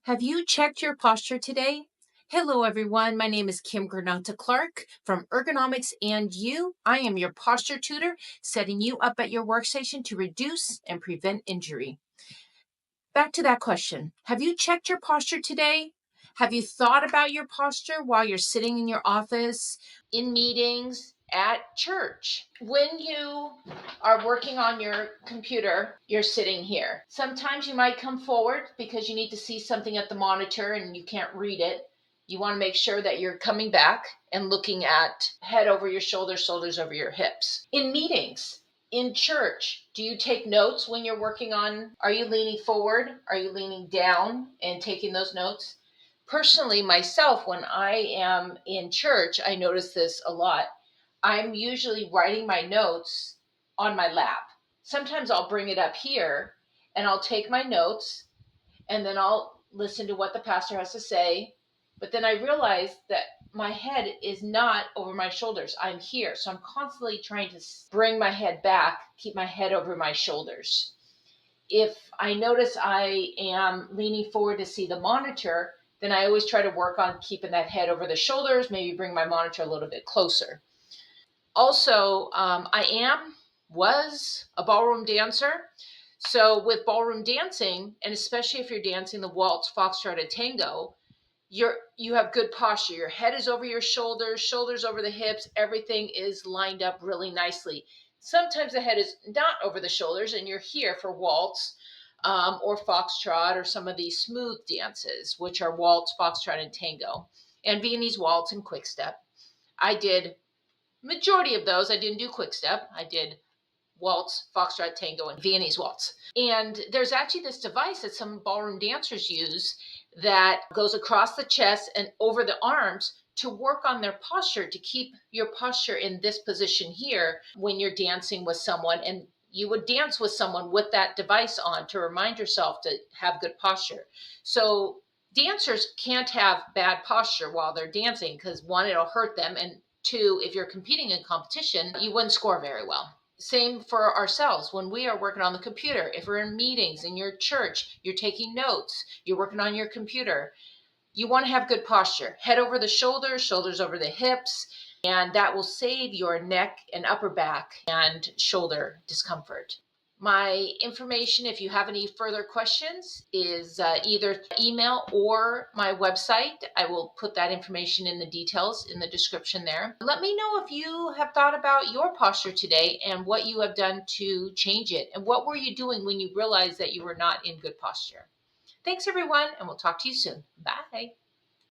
Have you checked your posture today? Hello, everyone. My name is Kim Granata Clark from Ergonomics and You. I am your posture tutor, setting you up at your workstation to reduce and prevent injury. Back to that question. Have you checked your posture today? Have you thought about your posture while you're sitting in your office, in meetings, at church? When you are working on your computer, you're sitting here. Sometimes you might come forward because you need to see something at the monitor and you can't read it. You want to make sure that you're coming back and looking at head over your shoulders, shoulders over your hips. In meetings, in church, do you take notes when you're working on? Are you leaning forward? Are you leaning down and taking those notes? Personally, myself, when I am in church, I notice this a lot. I'm usually writing my notes on my lap. Sometimes I'll bring it up here and I'll take my notes and then I'll listen to what the pastor has to say. But then I realize that my head is not over my shoulders. I'm here. So I'm constantly trying to bring my head back, keep my head over my shoulders. If I notice I am leaning forward to see the monitor, then I always try to work on keeping that head over the shoulders, maybe bring my monitor a little bit closer. Also, was a ballroom dancer. So with ballroom dancing, and especially if you're dancing the waltz, foxtrot, and tango, you have good posture. Your head is over your shoulders, shoulders over the hips. Everything is lined up really nicely. Sometimes the head is not over the shoulders, and you're here for waltz or foxtrot or some of these smooth dances, which are waltz, foxtrot, and tango, and Viennese waltz and quick step. I did majority of those. I didn't do quick step. I did waltz, foxtrot, tango, and Viennese waltz. And there's actually this device that some ballroom dancers use that goes across the chest and over the arms to work on their posture, to keep your posture in this position here when you're dancing with someone. And you would dance with someone with that device on to remind yourself to have good posture. So dancers can't have bad posture while they're dancing because one, it'll hurt them, and two, if you're competing in competition, you wouldn't score very well. Same for ourselves when we are working on the computer. If we're in meetings in your church, you're taking notes, you're working on your computer, you want to have good posture. Head over the shoulders, shoulders over the hips, and that will save your neck and upper back and shoulder discomfort. My information, if you have any further questions, is either email or my website. I will put that information in the details in the description there. Let me know if you have thought about your posture today and what you have done to change it. And what were you doing when you realized that you were not in good posture? Thanks, everyone, and we'll talk to you soon. Bye.